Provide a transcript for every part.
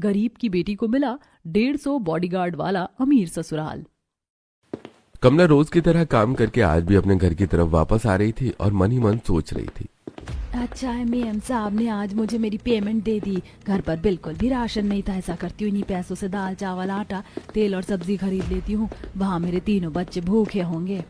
गरीब की बेटी को मिला 150 बॉडीगार्ड वाला अमीर ससुराल। कमला रोज की तरह काम करके आज भी अपने घर की तरफ वापस आ रही थी और मन ही मन सोच रही थी। अच्छा है मेम साहब ने आज मुझे मेरी पेमेंट दे दी। घर पर बिल्कुल भी राशन नहीं था। ऐसा करती हूँ इन्हीं पैसों से दाल चावल आटा तेल और सब्जी खरीद लेती हूँ। वहाँ मेरे तीनों बच्चे भूखे होंगे।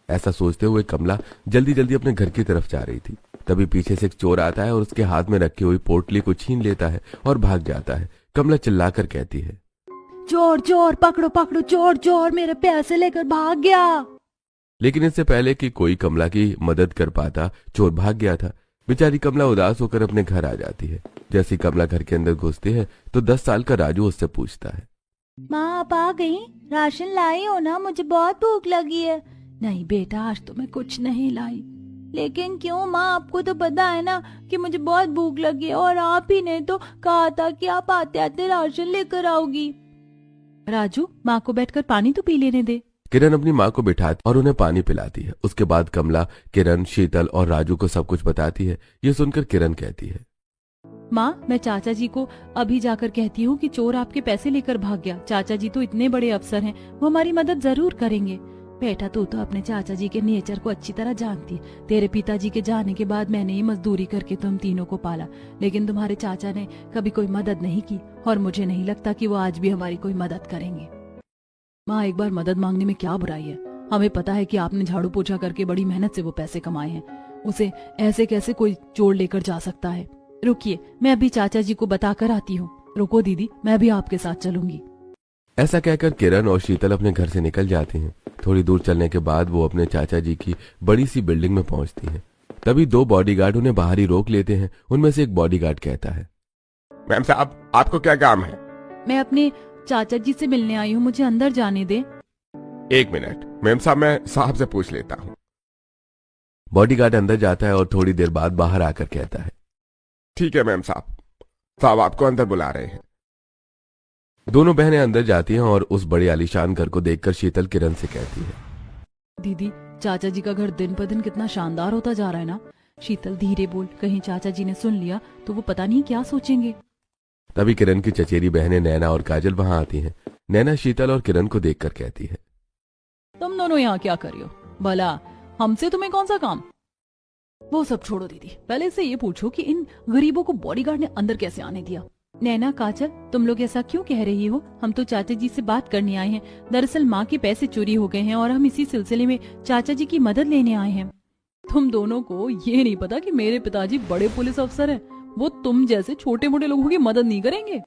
ऐसा सोचते हुए कमला जल्दी जल्दी अपने घर की तरफ जा रही थी। तभी पीछे से एक चोर आता है और उसके हाथ में रखी हुई पोटली को छीन लेता है और भाग जाता है। कमला चिल्लाकर कहती है, चोर चोर पकड़ो पकड़ो, चोर चोर मेरे पैसे लेकर भाग गया। लेकिन इससे पहले कि कोई कमला की मदद कर पाता, चोर भाग गया था। बेचारी कमला उदास होकर अपने घर आ जाती है। जैसे कमला घर के अंदर घुसती है तो 10 साल का राजू उससे पूछता है, माँ आप आ गई? राशन लाई हो ना? मुझे बहुत भूख लगी है। नहीं बेटा आज तो मैं कुछ नहीं लाई। लेकिन क्यों माँ? आपको तो पता है ना कि मुझे बहुत भूख लगी है और आप ही ने तो कहा था कि आप आते आते राशन लेकर आओगी। राजू माँ को बैठकर पानी तो पी लेने दे। किरण अपनी माँ को बिठाती और उन्हें पानी पिलाती है। उसके बाद कमला किरण, शीतल और राजू को सब कुछ बताती है। ये सुनकर किरण कहती है, माँ मैं चाचा जी को अभी जाकर कहती हूँ कि चोर आपके पैसे लेकर भाग गया। चाचा जी तो इतने बड़े अफसर हैं, वो हमारी मदद जरूर करेंगे। बेटा तू तो अपने चाचा जी के नेचर को अच्छी तरह जानती है। तेरे पिताजी के जाने के बाद मैंने ही मजदूरी करके तुम तीनों को पाला, लेकिन तुम्हारे चाचा ने कभी कोई मदद नहीं की और मुझे नहीं लगता कि वो आज भी हमारी कोई मदद करेंगे। माँ एक बार मदद मांगने में क्या बुराई है? हमें पता है कि आपने झाड़ू पोछा करके बड़ी मेहनत से वो पैसे कमाए हैं। उसे ऐसे कैसे कोई चोर लेकर जा सकता है? रुकिए मैं अभी चाचा जी को बताकर आती हूँ। रुको दीदी मैं भी आपके साथ चलूंगी। ऐसा कहकर किरण और शीतल अपने घर से निकल जाती हैं। थोड़ी दूर चलने के बाद वो अपने चाचा जी की बड़ी सी बिल्डिंग में पहुंचती हैं। तभी 2 बॉडीगार्ड उन्हें बाहर ही रोक लेते हैं। उनमें से एक बॉडीगार्ड कहता है, मैम साहब आपको क्या काम है? मैं अपने चाचा जी से मिलने आई हूँ, मुझे अंदर जाने दे। 1 मिनट मैम साहब, मैं साहब से पूछ लेता हूँ। बॉडीगार्ड अंदर जाता है और थोड़ी देर बाद बाहर आकर कहता है, ठीक है मैम साहब, साहब आपको अंदर बुला रहे हैं। दोनों बहनें अंदर जाती हैं और उस बड़े आलीशान घर को देखकर शीतल किरण से कहती है, दीदी चाचा जी का घर दिन पर दिन कितना शानदार होता जा रहा है ना। शीतल धीरे बोल, कहीं चाचा जी ने सुन लिया तो वो पता नहीं क्या सोचेंगे। तभी किरण की चचेरी बहनें नैना और काजल वहां आती हैं। नैना शीतल और किरण को देखकर कहती है, तुम दोनों यहाँ क्या कर रही हो? भला हमसे तुम्हें कौन सा काम? वो सब छोड़ो दीदी, पहले से ये पूछो कि इन गरीबों को बॉडीगार्ड ने अंदर कैसे आने दिया? नैना काजल तुम लोग ऐसा क्यों कह रही हो? हम तो चाचा जी से बात करने आए हैं। दरअसल माँ के पैसे चोरी हो गए हैं और हम इसी सिलसिले में चाचा जी की मदद लेने आए हैं। तुम दोनों को ये नहीं पता कि मेरे पिताजी बड़े पुलिस अफसर हैं। वो तुम जैसे छोटे मोटे लोगों की मदद नहीं करेंगे।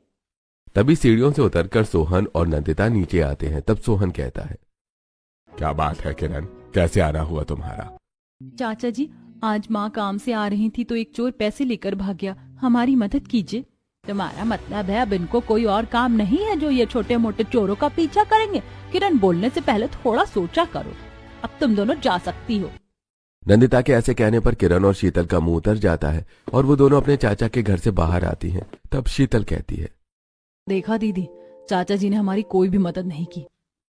तभी सीढ़ियों से उतरकर सोहन और नंदिता नीचे आते हैं। तब सोहन कहता है, क्या बात है किरण, कैसे आना हुआ तुम्हारा? चाचा जी आज माँ काम से आ रही थी तो एक चोर पैसे लेकर भाग गया, हमारी मदद कीजिए। तुम्हारा मतलब है अब इनको कोई और काम नहीं है जो ये छोटे मोटे चोरों का पीछा करेंगे? किरण बोलने से पहले थोड़ा सोचा करो। अब तुम दोनों जा सकती हो। नंदिता के ऐसे कहने पर किरण और शीतल का मुंह उतर जाता है और वो दोनों अपने चाचा के घर से बाहर आती हैं। तब शीतल कहती है, देखा दीदी, चाचा जी ने हमारी कोई भी मदद नहीं की।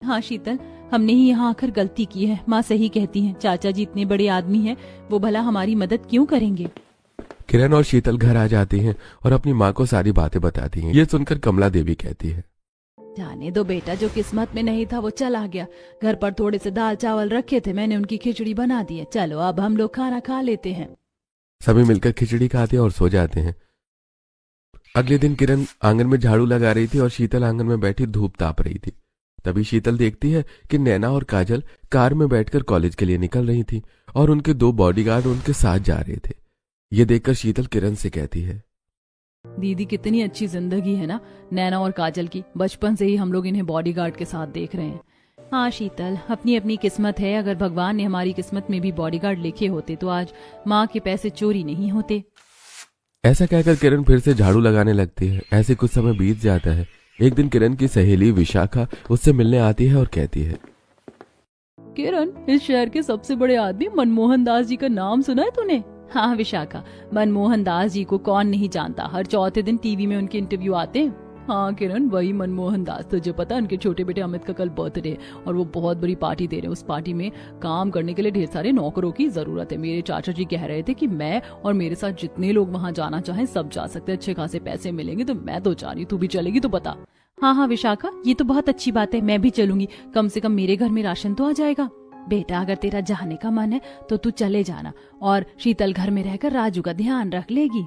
हाँ शीतल, हमने ही यहाँ आकर गलती की है। माँ सही कहती हैं, चाचा जी इतने बड़े आदमी हैं, वो भला हमारी मदद क्यों करेंगे? किरण और शीतल घर आ जाती हैं और अपनी माँ को सारी बातें बताती हैं। ये सुनकर कमला देवी कहती है, जाने दो बेटा, जो किस्मत में नहीं था वो चला गया। घर पर थोड़े से दाल चावल रखे थे, मैंने उनकी खिचड़ी बना दी है। चलो अब हम लोग खाना खा लेते हैं। सभी मिलकर खिचड़ी खाते हैं और सो जाते हैं। अगले दिन किरण आंगन में झाड़ू लगा रही थी और शीतल आंगन में बैठी धूप ताप रही थी। तभी शीतल देखती है कि नैना और काजल कार में बैठकर कॉलेज के लिए निकल रही थी और उनके 2 बॉडीगार्ड उनके साथ जा रहे थे। ये देखकर शीतल किरण से कहती है, दीदी कितनी अच्छी जिंदगी है ना नैना और काजल की। बचपन से ही हम लोग इन्हें बॉडीगार्ड के साथ देख रहे हैं। हाँ शीतल, अपनी अपनी किस्मत है। अगर भगवान ने हमारी किस्मत में भी बॉडीगार्ड लिखे होते तो आज माँ के पैसे चोरी नहीं होते। ऐसा कहकर किरण फिर से झाड़ू लगाने लगती है। ऐसे कुछ समय बीत जाता है। एक दिन किरण की सहेली विशाखा उससे मिलने आती है और कहती है, किरण, इस शहर के सबसे बड़े आदमी मनमोहन दास जी का नाम सुना है तूने? हाँ विशाखा, मनमोहन दास जी को कौन नहीं जानता। हर चौथे दिन टीवी में उनके इंटरव्यू आते हैं। हाँ किरण, वही मनमोहन दास। तुझे पता है उनके छोटे बेटे अमित का कल बर्थडे है और वो बहुत बड़ी पार्टी दे रहे हैं। उस पार्टी में काम करने के लिए ढेर सारे नौकरों की जरूरत है। मेरे चाचा जी कह रहे थे कि मैं और मेरे साथ जितने लोग वहाँ जाना चाहें सब जा सकते हैं, अच्छे खासे पैसे मिलेंगे। तो मैं तो चाह रही हूँ, तू भी चलेगी तो बता। हाँ हाँ विशाखा, ये तो बहुत अच्छी बात है, मैं भी चलूंगी। कम से कम मेरे घर में राशन तो आ जाएगा। बेटा अगर तेरा जाने का मन है तो तू चले जाना, और शीतल घर में रहकर राजू का ध्यान रख लेगी।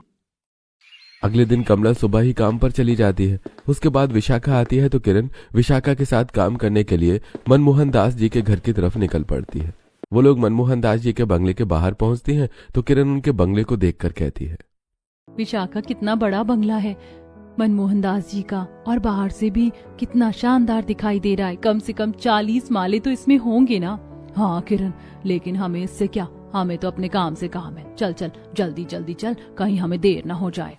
अगले दिन कमला सुबह ही काम पर चली जाती है। उसके बाद विशाखा आती है तो किरण विशाखा के साथ काम करने के लिए मनमोहन दास जी के घर की तरफ निकल पड़ती है। वो लोग मनमोहन दास जी के बंगले के बाहर पहुंचती हैं तो किरण उनके बंगले को देखकर कहती है, विशाखा कितना बड़ा बंगला है मनमोहन दास जी का, और बाहर से भी कितना शानदार दिखाई दे रहा है। कम से कम 40 माले तो इसमें होंगे ना। हाँ किरण, लेकिन हमें इससे क्या, हमें तो अपने काम से काम है। चल चल जल्दी जल्दी चल, कहीं हमें देर ना हो जाए।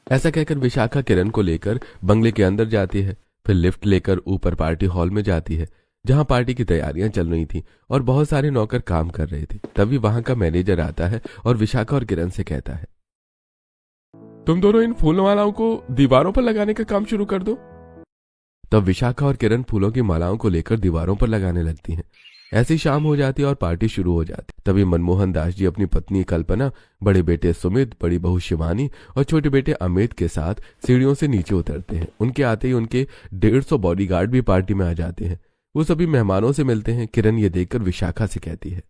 ऐसा कहकर विशाखा किरण को लेकर बंगले के अंदर जाती है। फिर लिफ्ट लेकर ऊपर पार्टी हॉल में जाती है जहां पार्टी की तैयारियां चल रही थी और बहुत सारे नौकर काम कर रहे थे। तभी वहां का मैनेजर आता है और विशाखा और किरण से कहता है, तुम दोनों इन फूल मालाओं को दीवारों पर लगाने का काम शुरू कर दो। तब विशाखा और किरण फूलों की मालाओं को लेकर दीवारों पर लगाने लगती हैं। ऐसी शाम हो जाती है और पार्टी शुरू हो जाती। तभी मनमोहन दास जी अपनी पत्नी कल्पना, बड़े बेटे सुमित, बड़ी बहू शिवानी और छोटे बेटे अमित के साथ सीढ़ियों से नीचे उतरते हैं। उनके आते ही उनके 150 बॉडीगार्ड भी पार्टी में आ जाते हैं। वो सभी मेहमानों से मिलते हैं। किरण ये देखकर विशाखा से कहती है,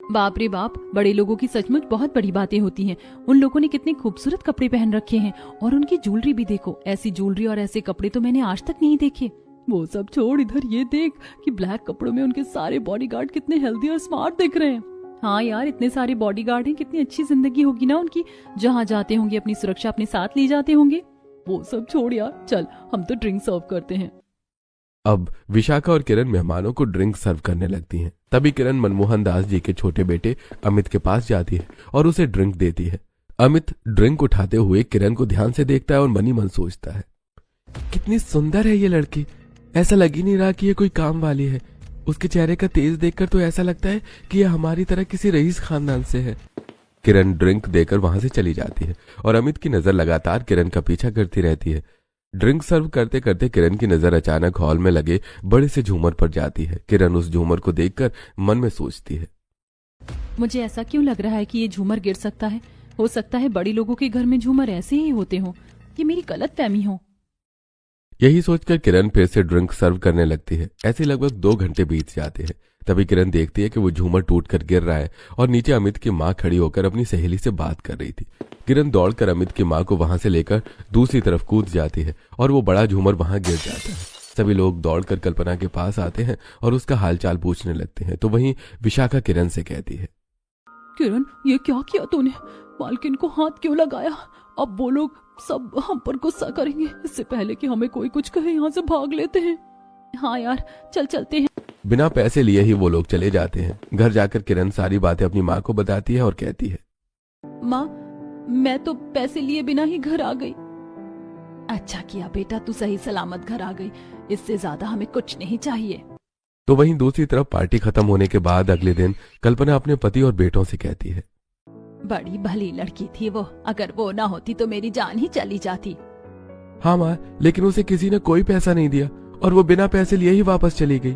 बाप रे बाप, बड़े लोगों की सचमुच बहुत बड़ी बातें होती हैं। उन लोगों ने कितने खूबसूरत कपड़े पहन रखे हैं, और उनकी ज्वेलरी भी देखो। ऐसी ज्वेलरी और ऐसे कपड़े तो मैंने आज तक नहीं देखे। वो सब छोड़, इधर ये देख कि ब्लैक कपड़ों में उनके सारे बॉडीगार्ड कितने हेल्दी और स्मार्ट दिख रहे हैं। हाँ यार, इतने सारे बॉडीगार्ड हैं, कितनी अच्छी जिंदगी होगी ना उनकी। जहाँ जाते होंगे अपनी सुरक्षा अपने साथ ले जाते होंगे। वो सब छोड़ यार, चल हम तो ड्रिंक सर्व करते हैं। अब विशाखा और किरण मेहमानों को ड्रिंक सर्व करने लगती हैं। तभी किरण मनमोहन दास जी के छोटे बेटे अमित के पास जाती है और उसे ड्रिंक देती है। अमित ड्रिंक उठाते हुए किरण को ध्यान से देखता है और मन ही मन सोचता है, कितनी सुंदर है ये लड़की। ऐसा लग ही नहीं रहा कि ये कोई काम वाली है। उसके चेहरे का तेज देखकर तो ऐसा लगता है कि ये हमारी तरह किसी रईस खानदान से है। किरण ड्रिंक देकर वहां से चली जाती है और अमित की नजर लगातार किरण का पीछा करती रहती है। ड्रिंक सर्व करते करते किरण की नजर अचानक हॉल में लगे बड़े से झूमर पर जाती है। किरण उस झूमर को देखकर मन में सोचती है, मुझे ऐसा क्यों लग रहा है कि ये झूमर गिर सकता है। हो सकता है बड़ी लोगों के घर में झूमर ऐसे ही होते हों। ये मेरी गलतफहमी हो। यही सोचकर किरण फिर से ड्रिंक सर्व करने लगती है। ऐसे लगभग 2 घंटे बीत जाते हैं। तभी किरण देखती है कि वो झूमर टूटकर गिर रहा है और नीचे अमित की माँ खड़ी होकर अपनी सहेली से बात कर रही थी। किरण दौड़कर अमित की माँ को वहां से लेकर दूसरी तरफ कूद जाती है और वो बड़ा झूमर वहां गिर जाता है। सभी लोग दौड़कर कल्पना के पास आते हैं और उसका हालचाल पूछने लगते हैं। तो वहीं विशाखा किरण से कहती है, किरण ये क्या किया तूने? मालकिन को हाथ क्यों लगाया? अब वो लोग सब हम पर गुस्सा करेंगे। इससे पहले कि हमें कोई कुछ कहे यहाँ से भाग लेते हैं। हाँ यार, चल चलते हैं। बिना पैसे लिए ही वो लोग चले जाते हैं। घर जाकर किरण सारी बातें अपनी माँ को बताती है और कहती है, माँ मैं तो पैसे लिए बिना ही घर आ गई। अच्छा किया बेटा, तू सही सलामत घर आ गई। इससे ज्यादा हमें कुछ नहीं चाहिए। तो वहीं दूसरी तरफ पार्टी खत्म होने के बाद अगले दिन कल्पना अपने पति और बेटों से कहती है, बड़ी भली लड़की थी वो। अगर वो ना होती तो मेरी जान ही चली जाती। हाँ माँ, लेकिन उसे किसी ने कोई पैसा नहीं दिया और वो बिना पैसे लिए ही वापस चली गई।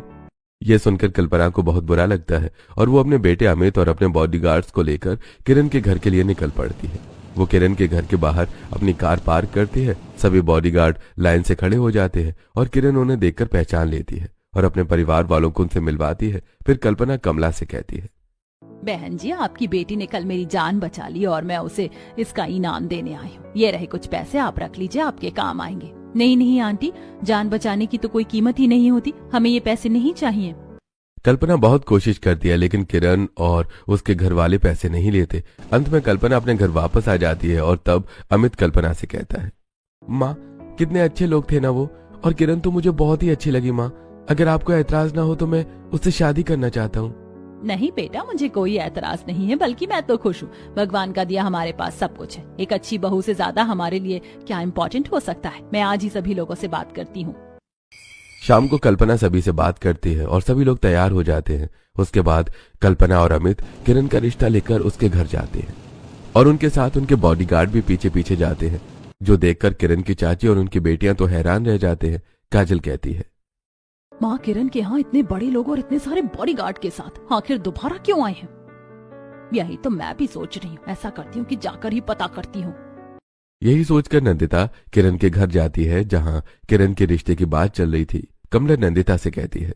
यह सुनकर कल्पना को बहुत बुरा लगता है और वो अपने बेटे अमित और अपने बॉडीगार्ड्स को लेकर किरण के घर के लिए निकल पड़ती है। वो किरण के घर के बाहर अपनी कार पार्क करती है। सभी बॉडीगार्ड लाइन से खड़े हो जाते हैं और किरण उन्हें देखकर पहचान लेती है और अपने परिवार वालों को उनसे मिलवाती है। फिर कल्पना कमला से कहती है, बहन जी, आपकी बेटी ने कल मेरी जान बचा ली और मैं उसे इसका इनाम देने आई हूँ। ये रहे कुछ पैसे, आप रख लीजिए, आपके काम आएंगे। नहीं नहीं आंटी, जान बचाने की तो कोई कीमत ही नहीं होती। हमें ये पैसे नहीं चाहिए। कल्पना बहुत कोशिश करती है लेकिन किरण और उसके घर वाले पैसे नहीं लेते। अंत में कल्पना अपने घर वापस आ जाती है और तब अमित कल्पना से कहता है, माँ कितने अच्छे लोग थे ना वो, और किरण तो मुझे बहुत ही अच्छी लगी माँ। अगर आपको ऐतराज ना हो तो मैं उससे शादी करना चाहता हूँ। नहीं बेटा, मुझे कोई ऐतराज नहीं है, बल्कि मैं तो खुश हूँ। भगवान का दिया हमारे पास सब कुछ है। एक अच्छी बहू से ज्यादा हमारे लिए क्या इम्पोर्टेंट हो सकता है। मैं आज ही सभी लोगों से बात करती हूँ। शाम को कल्पना सभी से बात करती है और सभी लोग तैयार हो जाते हैं। उसके बाद कल्पना और अमित किरण का रिश्ता लेकर उसके घर जाते हैं और उनके साथ उनके बॉडीगार्ड भी पीछे पीछे जाते हैं। जो देखकर किरण की चाची और उनकी बेटियां तो हैरान रह जाते हैं। काजल कहती है, माँ किरण के यहाँ इतने बड़े लोग और इतने सारे बॉडीगार्ड के साथ आखिर दोबारा क्यों आए हैं? यही तो मैं भी सोच रही हूँ, ऐसा करती हूँ कि जाकर ही पता करती हूँ। यही सोचकर नंदिता किरण के घर जाती है, जहां किरण के रिश्ते की बात चल रही थी। कमला नंदिता से कहती है,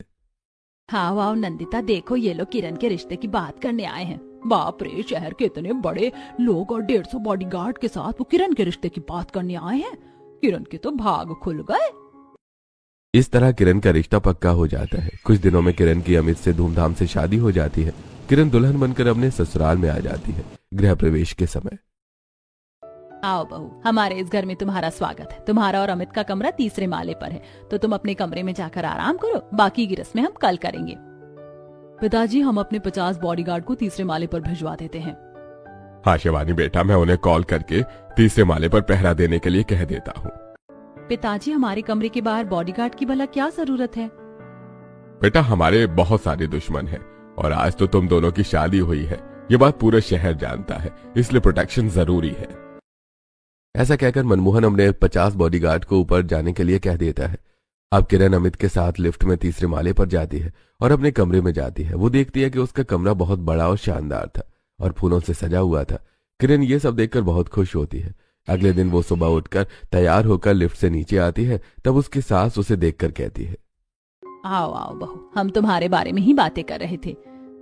हाँ वाह नंदिता, देखो ये लोग किरण के रिश्ते की बात करने आए हैं। बाप रे, शहर के इतने बड़े लोग और 150 बॉडीगार्ड के साथ वो किरण के रिश्ते की बात करने आए हैं। किरण के तो भाग खुल गए। इस तरह किरण का रिश्ता पक्का हो जाता है। कुछ दिनों में किरण की अमित से धूमधाम से शादी हो जाती है। किरण दुल्हन बनकर अपने ससुराल में आ जाती है। गृह प्रवेश के समय, आओ बहू, हमारे इस घर में तुम्हारा स्वागत है। तुम्हारा और अमित का कमरा तीसरे माले पर है, तो तुम अपने कमरे में जाकर आराम करो। बाकी की रस्में हम कल करेंगे। पिताजी, हम अपने 50 बॉडीगार्ड को तीसरे माले पर भिजवा देते हैं। हाँ शिवानी बेटा, मैं उन्हें कॉल करके तीसरे माले पर पहरा देने के लिए कह देता हूँ। पिताजी, हमारे कमरे के बाहर बॉडीगार्ड की भला क्या जरूरत है? बेटा, हमारे बहुत सारे दुश्मन हैं और आज तो तुम दोनों की शादी हुई है, ये बात पूरा शहर जानता है, इसलिए प्रोटेक्शन जरूरी है। ऐसा कहकर मनमोहन अपने 50 बॉडीगार्ड को ऊपर जाने के लिए कह देता है। अब किरण अमित के साथ लिफ्ट में तीसरे माले पर जाती है और अपने कमरे में जाती है। वो देखती है कि उसका कमरा बहुत बड़ा और शानदार था और फूलों से सजा हुआ था। किरण ये सब देखकर बहुत खुश होती है। अगले दिन वो सुबह उठकर तैयार होकर लिफ्ट से नीचे आती है। तब उसकी सास उसे देखकर कहती है, आओ आओ बहू, हम तुम्हारे बारे में ही बातें कर रहे थे।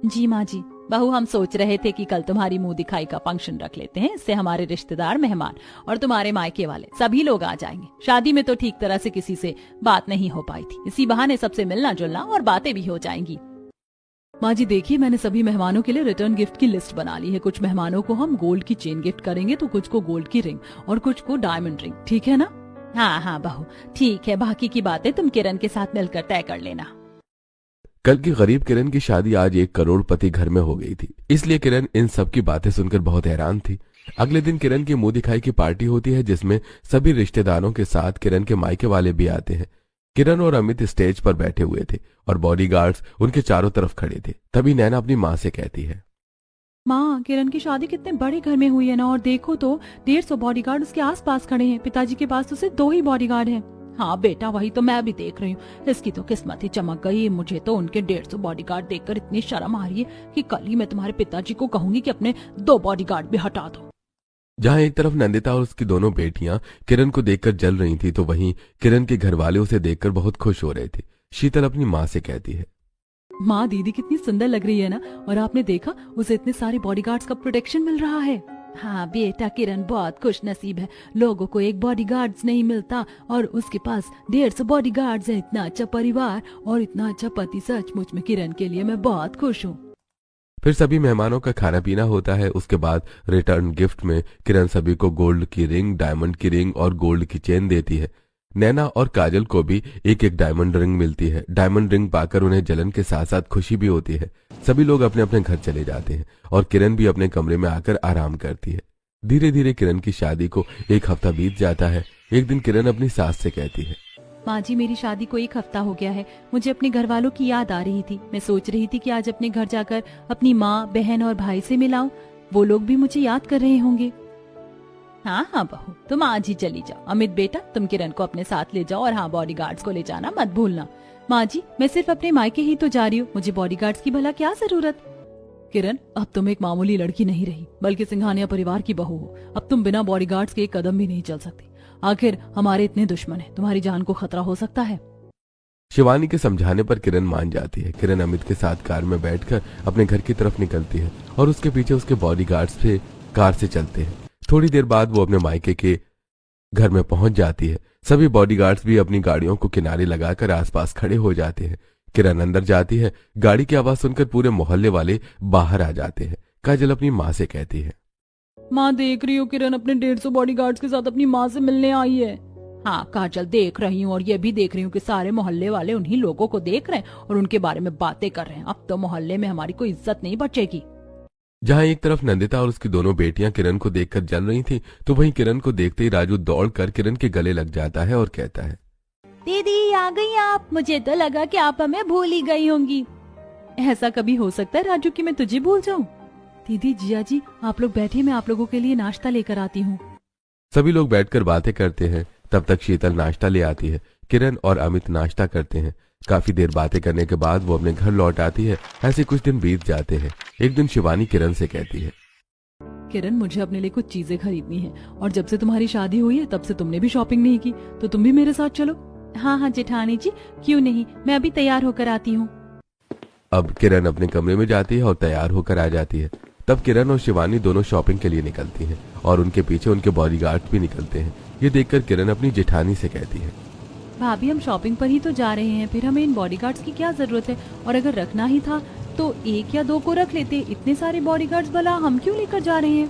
जी माँ जी। बहू, हम सोच रहे थे कि कल तुम्हारी मुंह दिखाई का फंक्शन रख लेते हैं। इससे हमारे रिश्तेदार, मेहमान और तुम्हारे मायके वाले सभी लोग आ जाएंगे। शादी में तो ठीक तरह से किसी से बात नहीं हो पाई थी, इसी बहाने सबसे मिलना जुलना और बातें भी हो जाएंगी। माँ जी देखिए, मैंने सभी मेहमानों के लिए रिटर्न गिफ्ट की लिस्ट बना ली है। कुछ मेहमानों को हम गोल्ड की चेन गिफ्ट करेंगे, तो कुछ को गोल्ड की रिंग और कुछ को डायमंड रिंग। ठीक है ना? हाँ हाँ बहू, ठीक है। बाकी की बातें तुम किरण के साथ मिलकर तय कर लेना। कल की गरीब किरण की शादी आज 1 करोड़पति घर में हो गई थी, इसलिए किरण इन सब की बातें सुनकर बहुत हैरान थी। अगले दिन किरण की मुंह दिखाई की पार्टी होती है, जिसमें सभी रिश्तेदारों के साथ किरण के मायके वाले भी आते हैं। किरण और अमित स्टेज पर बैठे हुए थे और बॉडीगार्ड्स उनके चारों तरफ खड़े थे। तभी नैना अपनी माँ से कहती है, माँ, किरण की शादी कितने बड़े घर में हुई है ना, और देखो तो 150 बॉडीगार्ड उसके आसपास खड़े हैं। पिताजी के पास तो सिर्फ 2 ही बॉडीगार्ड हैं। हाँ बेटा, वही तो मैं भी देख रही हूँ। इसकी तो किस्मत ही चमक गई। मुझे तो उनके 150 बॉडीगार्ड देखकर इतनी शर्म आ रही है कि कल ही मैं तुम्हारे पिताजी को कहूंगी कि अपने 2 बॉडीगार्ड भी हटा दो। जहां एक तरफ नंदिता और उसकी दोनों बेटियां किरण को देखकर जल रही थी, तो वहीं किरण के घर वाले उसे देखकर बहुत खुश हो रहे थे। शीतल अपनी माँ से कहती है, माँ, दीदी कितनी सुंदर लग रही है ना, और आपने देखा उसे इतने सारे बॉडीगार्ड्स का प्रोटेक्शन मिल रहा है। हाँ बेटा, किरण बहुत खुश नसीब है। लोगों को एक बॉडीगार्ड्स नहीं मिलता और उसके पास 150 बॉडीगार्ड्स है। इतना अच्छा परिवार और इतना अच्छा पति, सचमुच में किरण के लिए मैं बहुत खुश हूँ। फिर सभी मेहमानों का खाना पीना होता है। उसके बाद रिटर्न गिफ्ट में किरण सभी को गोल्ड की रिंग, डायमंड की रिंग और गोल्ड की चेन देती है। नैना और काजल को भी एक एक डायमंड रिंग मिलती है। डायमंड रिंग पाकर उन्हें जलन के साथ साथ खुशी भी होती है। सभी लोग अपने अपने घर चले जाते हैं और किरण भी अपने कमरे में आकर आराम करती है। धीरे धीरे किरण की शादी को 1 हफ्ता बीत जाता है। एक दिन किरण अपनी सास से कहती है, माँ जी, मेरी शादी को 1 हफ्ता हो गया है। मुझे अपने घर वालों की याद आ रही थी। मैं सोच रही थी कि आज अपने घर जाकर अपनी माँ, बहन और भाई से मिलाऊं। वो लोग भी मुझे याद कर रहे होंगे। हाँ हाँ बहू, तुम आज ही चली जाओ। अमित बेटा, तुम किरण को अपने साथ ले जाओ, और हाँ, बॉडीगार्ड्स को ले जाना मत भूलना। माँ जी, मैं सिर्फ अपने मायके ही तो जा रही हूँ, मुझे बॉडीगार्ड्स की भला क्या जरूरत। किरण, अब तुम एक मामूली लड़की नहीं रही, बल्कि सिंघानिया परिवार की बहू हो। अब तुम बिना बॉडीगार्ड्स के 1 कदम भी नहीं चल सकती। आखिर हमारे इतने दुश्मन हैं, तुम्हारी जान को खतरा हो सकता है। शिवानी के समझाने पर किरण मान जाती है। किरण अमित के साथ कार में बैठकर अपने घर की तरफ निकलती है और उसके पीछे उसके बॉडीगार्ड्स से कार से चलते हैं। थोड़ी देर बाद वो अपने मायके के घर में पहुंच जाती है। सभी बॉडीगार्ड्स भी अपनी गाड़ियों को किनारे लगाकर आसपास खड़े हो जाते हैं। किरण अंदर जाती है। गाड़ी की आवाज सुनकर पूरे मोहल्ले वाले बाहर आ जाते हैं। काजल अपनी माँ से कहती है, माँ, देख रही हो किरण अपने 150 बॉडीगार्ड्स के साथ अपनी माँ से मिलने आई है। हाँ काजल, देख रही हूँ, और ये भी देख रही हूँ कि सारे मोहल्ले वाले उन्हीं लोगों को देख रहे हैं और उनके बारे में बातें कर रहे हैं। अब तो मोहल्ले में हमारी कोई इज्जत नहीं बचेगी। जहां एक तरफ नंदिता और उसकी दोनों बेटियां किरण को देखकर जल रही थी, तो वहीं किरण को देखते ही राजू दौड़कर किरण के गले लग जाता है और कहता है, दीदी आ गई आप। मुझे तो लगा कि आप हमें भूल ही गई होंगी। ऐसा कभी हो सकता है राजू कि मैं तुझे भूल जाऊं? दीदी, जिया जी, आप लोग बैठिए, मैं आप लोगों के लिए नाश्ता लेकर आती हूँ। सभी लोग बैठकर बातें करते हैं। तब तक शीतल नाश्ता ले आती है। किरण और अमित नाश्ता करते हैं। काफी देर बातें करने के बाद वो अपने घर लौट आती है। ऐसे कुछ दिन बीत जाते हैं। एक दिन शिवानी किरण से कहती है, किरण, मुझे अपने लिए कुछ चीजें खरीदनी है और जब से तुम्हारी शादी हुई है तब से तुमने भी शॉपिंग नहीं की, तो तुम भी मेरे साथ चलो। हाँ हाँ जेठानी जी, क्यों नहीं, मैं अभी तैयार होकर आती हूँ। अब किरण अपने कमरे में जाती है और तैयार होकर आ जाती है। तब किरण और शिवानी दोनों शॉपिंग के लिए निकलती हैं और उनके पीछे उनके बॉडीगार्ड भी निकलते हैं। ये देखकर किरण अपनी जेठानी से कहती है, भाभी, हम शॉपिंग पर ही तो जा रहे हैं, फिर हमें इन बॉडीगार्ड्स की क्या जरूरत है, और अगर रखना ही था तो 1 या 2 को रख लेते, इतने सारे बॉडीगार्ड्स भला हम क्यों लेकर जा रहे हैं।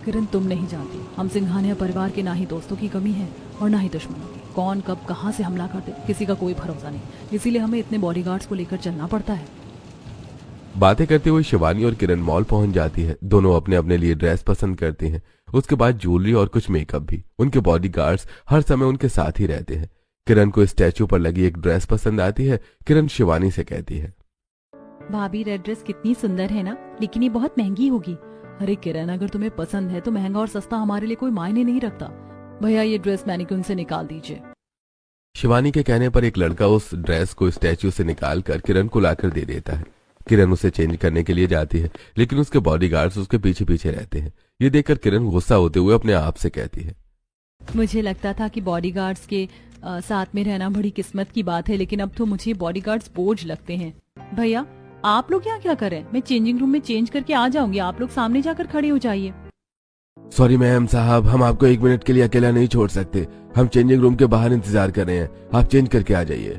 किरण, तुम नहीं जानती, हम सिंघानिया परिवार के ना ही दोस्तों की कमी है और ना ही दुश्मनों की। कौन कब कहाँ से हमला कर दे किसी का कोई भरोसा नहीं, इसीलिए हमें इतने बॉडीगार्ड्स को लेकर चलना पड़ता है। बातें करते हुए शिवानी और किरण मॉल पहुंच जाती है। दोनों अपने अपने लिए ड्रेस पसंद करती हैं। उसके बाद ज्वेलरी और कुछ मेकअप भी। उनके बॉडीगार्ड्स हर समय उनके साथ ही रहते हैं। किरण को स्टैचू पर लगी एक ड्रेस पसंद आती है। किरण शिवानी से कहती है, भाभी, रेड ड्रेस कितनी सुंदर है ना, लेकिन ये बहुत महंगी होगी। अरे किरण, अगर तुम्हें पसंद है तो महंगा और सस्ता हमारे लिए कोई मायने नहीं रखता। भैया, ये ड्रेस मैनिक्विन से निकाल दीजिए। शिवानी के कहने पर एक लड़का उस ड्रेस को स्टैचू से निकाल कर किरण को लाकर दे देता है। किरण उसे चेंज करने के लिए जाती है, लेकिन उसके बॉडीगार्ड्स उसके पीछे पीछे रहते हैं। ये देखकर किरण गुस्सा होते हुए अपने आप से कहती है, मुझे लगता था कि बॉडीगार्ड्स के साथ में रहना बड़ी किस्मत की बात है, लेकिन अब तो मुझे बॉडीगार्ड्स बोझ लगते हैं। भैया, आप लोग यहाँ क्या करें? मैं चेंजिंग रूम में चेंज करके आ जाऊंगी, आप लोग सामने जाकर खड़े हो जाइए। सॉरी मैम साहब, हम आपको 1 मिनट के लिए अकेला नहीं छोड़ सकते। हम चेंजिंग रूम के बाहर इंतजार कर रहे हैं, आप चेंज करके आ जाइए।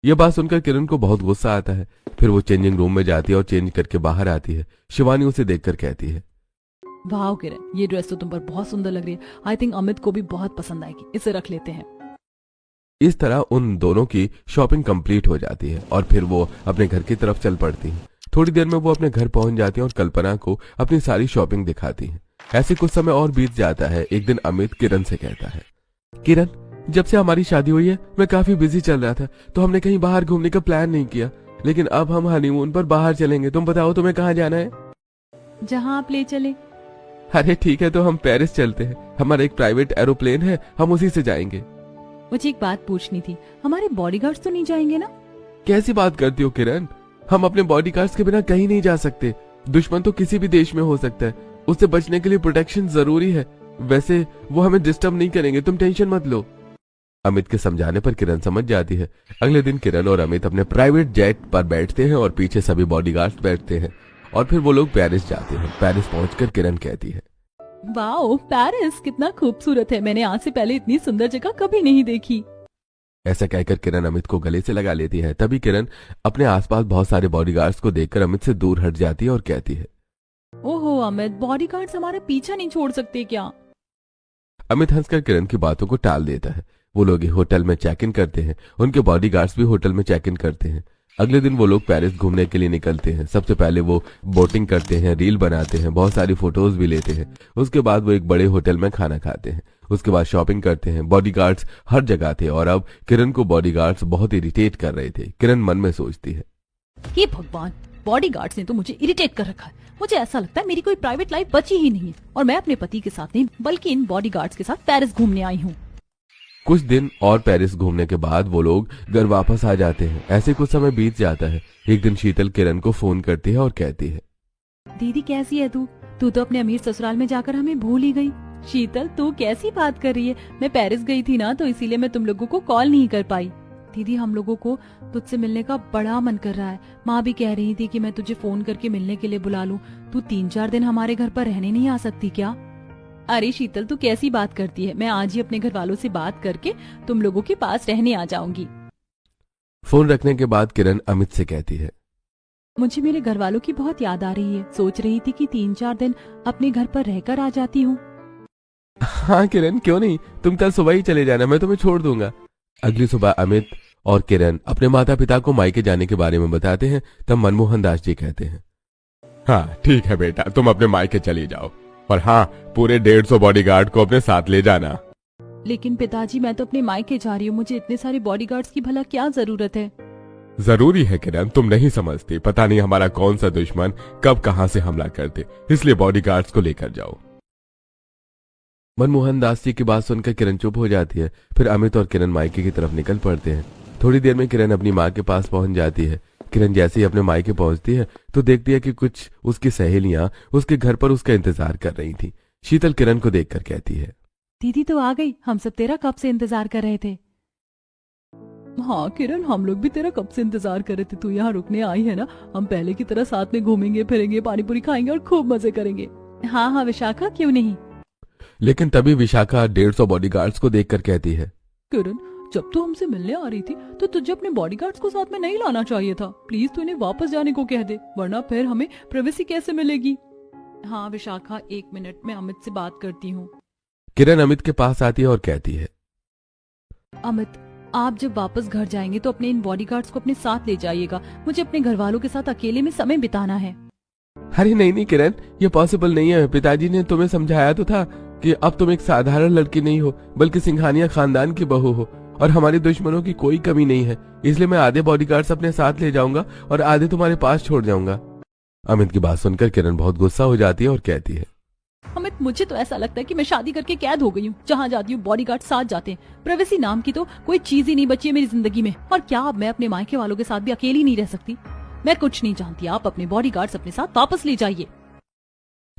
यह बात सुनकर किरण को बहुत गुस्सा आता है। फिर वो चेंजिंग रूम में जाती है और चेंज करके बाहर आती है। शिवानी उसे देखकर कहती है, वाह किरण, ये ड्रेस तो तुम पर बहुत सुंदर लग रही है। आई थिंक अमित को भी बहुत पसंद आएगी, इसे रख लेते हैं। इस तरह उन दोनों की शॉपिंग कंप्लीट हो जाती है और फिर वो अपने घर की तरफ चल पड़ती हैं। थोड़ी देर में वो अपने घर पहुंच जाती हैं और कल्पना को अपनी सारी शॉपिंग दिखाती हैं। ऐसे कुछ समय और बीत जाता है। एक दिन अमित किरण से कहता है, किरण, जब से हमारी शादी हुई है मैं काफी बिजी चल रहा था, तो हमने कहीं बाहर घूमने का प्लान नहीं किया, लेकिन अब हम हनीमून पर बाहर चलेंगे। तुम बताओ तुम्हें कहाँ जाना है? जहाँ आप ले चले। अरे ठीक है, तो हम पेरिस चलते हैं। हमारा एक प्राइवेट एरोप्लेन है, हम उसी से जाएंगे। मुझे एक बात पूछनी थी, हमारे बॉडीगार्ड्स तो नहीं जाएंगे ना? कैसी बात करती हो किरण, हम अपने बॉडीगार्ड्स के बिना कहीं नहीं जा सकते। दुश्मन तो किसी भी देश में हो सकता है, उससे बचने के लिए प्रोटेक्शन जरूरी है। वैसे वो हमें डिस्टर्ब नहीं करेंगे, तुम टेंशन मत लो। अमित के समझाने पर किरण समझ जाती है। अगले दिन किरण और अमित अपने प्राइवेट जेट पर बैठते हैं और पीछे सभी बॉडीगार्ड्स बैठते हैं और फिर वो लोग पेरिस जाते हैं। पेरिस पहुंचकर किरण कहती है, वाओ, पेरिस कितना खूबसूरत है, मैंने आज से पहले इतनी सुंदर जगह कभी नहीं देखी। ऐसा कहकर किरण अमित को गले से लगा लेती है। तभी किरण अपने आसपास बहुत सारे बॉडीगार्ड्स को देखकर अमित से दूर हट जाती है और कहती है, ओहो अमित, बॉडीगार्ड्स हमारा पीछा नहीं छोड़ सकते क्या? अमित हंसकर किरण की बातों को टाल देता है। वो लोग होटल में चेक इन करते हैं। उनके बॉडीगार्ड्स भी होटल में चेक इन करते हैं। अगले दिन वो लोग पेरिस घूमने के लिए निकलते हैं। सबसे पहले वो बोटिंग करते हैं, रील बनाते हैं, बहुत सारी फोटोज भी लेते हैं। उसके बाद वो एक बड़े होटल में खाना खाते हैं। उसके बाद शॉपिंग करते हैं। बॉडीगार्ड्स हर जगह थे और अब किरण को बॉडीगार्ड्स बहुत इरिटेट कर रहे थे। किरण मन में सोचती है, हे भगवान, बॉडीगार्ड्स ने तो मुझे इरिटेट कर रखा है। मुझे ऐसा लगता है मेरी कोई प्राइवेट लाइफ बची ही नहीं है और मैं अपने पति के साथ नहीं बल्कि इन बॉडीगार्ड्स के साथ पेरिस घूमने आई हूँ। कुछ दिन और पेरिस घूमने के बाद वो लोग घर वापस आ जाते हैं। ऐसे कुछ समय बीत जाता है। एक दिन शीतल किरण को फोन करती है और कहती है, दीदी कैसी है तू? तू तो अपने अमीर ससुराल में जाकर हमें भूल ही गई। शीतल, तू कैसी बात कर रही है? मैं पेरिस गई थी ना, तो इसीलिए मैं तुम लोगों को कॉल नहीं कर पाई। दीदी, हम लोगों को तुझसे मिलने का बड़ा मन कर रहा है। माँ भी कह रही थी कि मैं तुझे फोन करके मिलने के लिए बुला लूं। तू 3-4 दिन हमारे घर पर रहने नहीं आ सकती क्या? अरे शीतल, तू कैसी बात करती है? मैं आज ही अपने घर वालों से बात करके तुम लोगों के पास रहने आ जाऊंगी। फोन रखने के बाद किरण अमित से कहती है, मुझे मेरे घर वालों की बहुत याद आ रही है। सोच रही थी कि 3-4 दिन अपने घर पर रहकर आ जाती हूँ। हाँ किरण, क्यों नहीं, तुम कल सुबह ही चले जाना, मैं तुम्हें छोड़ दूंगा। अगली सुबह अमित और किरण अपने माता पिता को मायके जाने के बारे में बताते हैं। तब मनमोहन दास जी कहते हैं, हाँ ठीक है बेटा, तुम अपने मायके चली जाओ, और हाँ पूरे 150 बॉडीगार्ड को अपने साथ ले जाना। लेकिन पिताजी, मैं तो अपने मायके जा रही हूँ, मुझे इतने सारे बॉडीगार्ड्स की भला क्या जरूरत है? जरूरी है किरण, तुम नहीं समझती। पता नहीं हमारा कौन सा दुश्मन कब कहां से हमला कर दे, इसलिए बॉडीगार्ड्स को लेकर जाओ। मनमोहन दास जी की बात सुनकर किरण चुप हो जाती है। फिर अमित और किरण मायके की तरफ निकल पड़ते हैं। थोड़ी देर में किरण अपनी माँ के पास पहुंच जाती है। किरण जैसे ही अपने मायके पहुंचती है तो देखती है कि कुछ उसकी सहेलियां उसके घर पर उसका इंतजार कर रही थी। शीतल किरण को देखकर कहती है, दीदी तो आ गई, हम सब तेरा कब से इंतजार कर रहे थे। हाँ किरण, हम लोग भी तेरा कब से इंतजार कर रहे थे। तू यहाँ रुकने आई है ना, हम पहले की तरह साथ में घूमेंगे फिरेंगे, पानी पूरी खाएंगे और खूब मजे करेंगे। हाँ हाँ विशाखा, क्यों नहीं। लेकिन तभी विशाखा 150 बॉडीगार्ड्स को देखकर कहती है, किरण, जब तू हमसे मिलने आ रही थी तो तुझे अपने बॉडीगार्ड्स को साथ में नहीं लाना चाहिए था। प्लीज तू इन्हें वापस जाने को कह दे, वरना फिर हमें प्राइवेसी कैसे मिलेगी। हाँ विशाखा, 1 मिनट में अमित से बात करती हूँ। किरण अमित के पास आती है और कहती है, अमित, आप जब वापस घर जाएंगे तो अपने इन बॉडीगार्ड्स को अपने साथ ले जाइएगा। मुझे अपने घर वालों के साथ अकेले में समय बिताना है। अरे नहीं नहीं किरण, ये पॉसिबल नहीं है। पिताजी ने तुम्हें समझाया तो था कि अब तुम एक साधारण लड़की नहीं हो बल्कि सिंघानिया खानदान की बहू हो और हमारे दुश्मनों की कोई कमी नहीं है। इसलिए मैं आधे बॉडीगार्ड्स अपने साथ ले जाऊंगा और आधे तुम्हारे पास छोड़ जाऊंगा। अमित की बात सुनकर किरण बहुत गुस्सा हो जाती है और कहती है, अमित, मुझे तो ऐसा लगता है कि मैं शादी करके कैद हो गई हूँ। जहाँ जाती हूँ बॉडीगार्ड साथ जाते हैं। प्राइवेसी नाम की तो कोई चीज ही नहीं बची है मेरी जिंदगी में। और क्या अब मैं अपने मायके वालों के साथ भी अकेली नहीं रह सकती। मैं कुछ नहीं जानती, आप अपने बॉडीगार्ड्स अपने साथ वापस ले जाइए।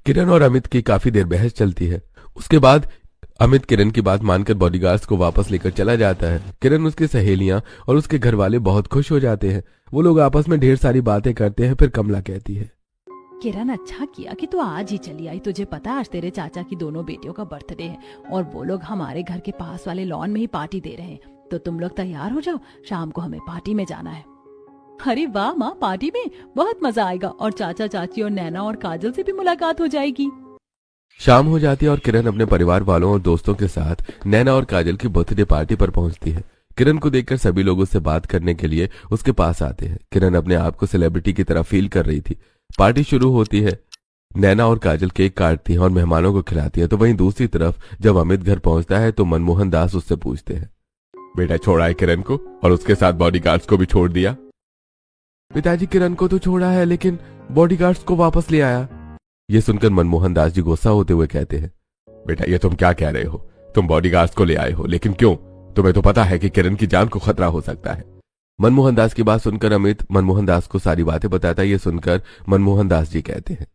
किरण और अमित की काफी देर बहस चलती है। उसके बाद अमित किरण की बात मानकर बॉडीगार्ड्स को वापस लेकर चला जाता है। किरण, उसकी सहेलियां और उसके घर वाले बहुत खुश हो जाते हैं। वो लोग आपस में ढेर सारी बातें करते हैं। फिर कमला कहती है, किरण, अच्छा किया कि तू आज ही चली आई। तुझे पता है आज तेरे चाचा की दोनों बेटियों का बर्थडे है और वो लोग हमारे घर के पास वाले लॉन में ही पार्टी दे रहे हैं। तो तुम लोग तैयार हो जाओ, शाम को हमें पार्टी में जाना है। अरे वाह माँ, पार्टी में बहुत मजा आएगा और चाचा चाची और नैना और काजल से भी मुलाकात हो जाएगी। शाम हो जाती है और किरण अपने परिवार वालों और दोस्तों के साथ नैना और काजल की बर्थडे पार्टी पर पहुंचती है। किरण को देखकर सभी लोग उससे बात करने के लिए उसके पास आते हैं। किरण अपने आप को सेलिब्रिटी की तरह फील कर रही थी। पार्टी शुरू होती है। नैना और काजल केक काटती हैं और मेहमानों को खिलाती है। तो वहीं दूसरी तरफ जब अमित घर पहुंचता है तो मनमोहन दास उससे पूछते हैं, बेटा छोड़ा है किरण को और उसके साथ बॉडीगार्ड्स को भी छोड़ दिया। पिताजी, किरण को तो छोड़ा है लेकिन बॉडीगार्ड्स को वापस ले आया। ये सुनकर मनमोहन दास जी गुस्सा होते हुए कहते हैं, बेटा ये तुम क्या कह रहे हो। तुम बॉडीगार्ड्स को ले आए हो, लेकिन क्यों? तुम्हें तो पता है कि किरण की जान को खतरा हो सकता है। मनमोहन दास की बात सुनकर अमित मनमोहन दास को सारी बातें बताता है। ये सुनकर मनमोहन दास जी कहते हैं,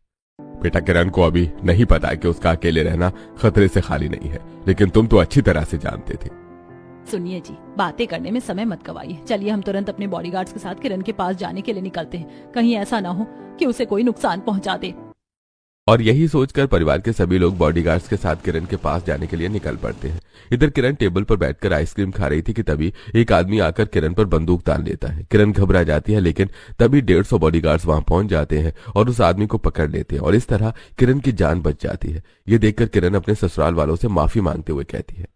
बेटा किरण को अभी नहीं पता है कि उसका अकेले रहना खतरे से खाली नहीं है, लेकिन तुम तो अच्छी तरह से जानते थे। सुनिए जी, बातें करने में समय मत गवाइए। चलिए हम तुरंत अपने बॉडीगार्ड्स के साथ किरण के पास जाने के लिए निकलते हैं। कहीं ऐसा ना हो कि उसे कोई नुकसान पहुंचा दे। और यही सोचकर परिवार के सभी लोग बॉडीगार्ड्स के साथ किरण के पास जाने के लिए निकल पड़ते हैं। इधर किरण टेबल पर बैठकर आइसक्रीम खा रही थी कि तभी एक आदमी आकर किरण पर बंदूक तान लेता है। किरण घबरा जाती है लेकिन तभी 150 बॉडीगार्ड्स वहां पहुंच जाते हैं और उस आदमी को पकड़ लेते हैं और इस तरह किरण की जान बच जाती है। ये देखकर किरण अपने ससुराल वालों से माफी मांगते हुए कहती है,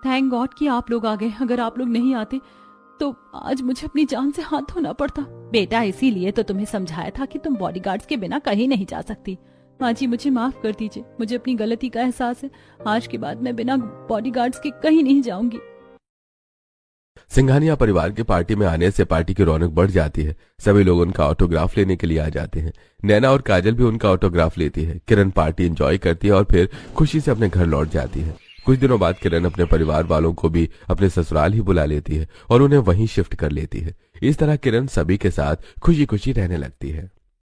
थैंक गॉड कि आप लोग आ गए। अगर आप लोग नहीं आते तो आज मुझे अपनी जान से हाथ धोना पड़ता। बेटा, इसीलिए तो तुम्हें समझाया था कि तुम बॉडीगार्ड्स के बिना कहीं नहीं जा सकती। माँ जी, मुझे माफ कर दीजिए। मुझे अपनी गलती का एहसास है। आज के बाद मैं बिना बॉडीगार्ड्स के कहीं नहीं जाऊंगी। सिंघानिया परिवार के पार्टी में आने से पार्टी की रौनक बढ़ जाती है। सभी लोग उनका ऑटोग्राफ लेने के लिए आ जाते हैं। नैना और काजल भी उनका ऑटोग्राफ लेती है। किरण पार्टी एंजॉय करती है और फिर खुशी से अपने घर लौट जाती है। कुछ दिनों बाद किरण अपने परिवार वालों को भी अपने ससुराल ही बुला लेती है और उन्हें वहीं शिफ्ट कर लेती है। इस तरह किरण सभी के साथ खुशी खुशी रहने लगती है।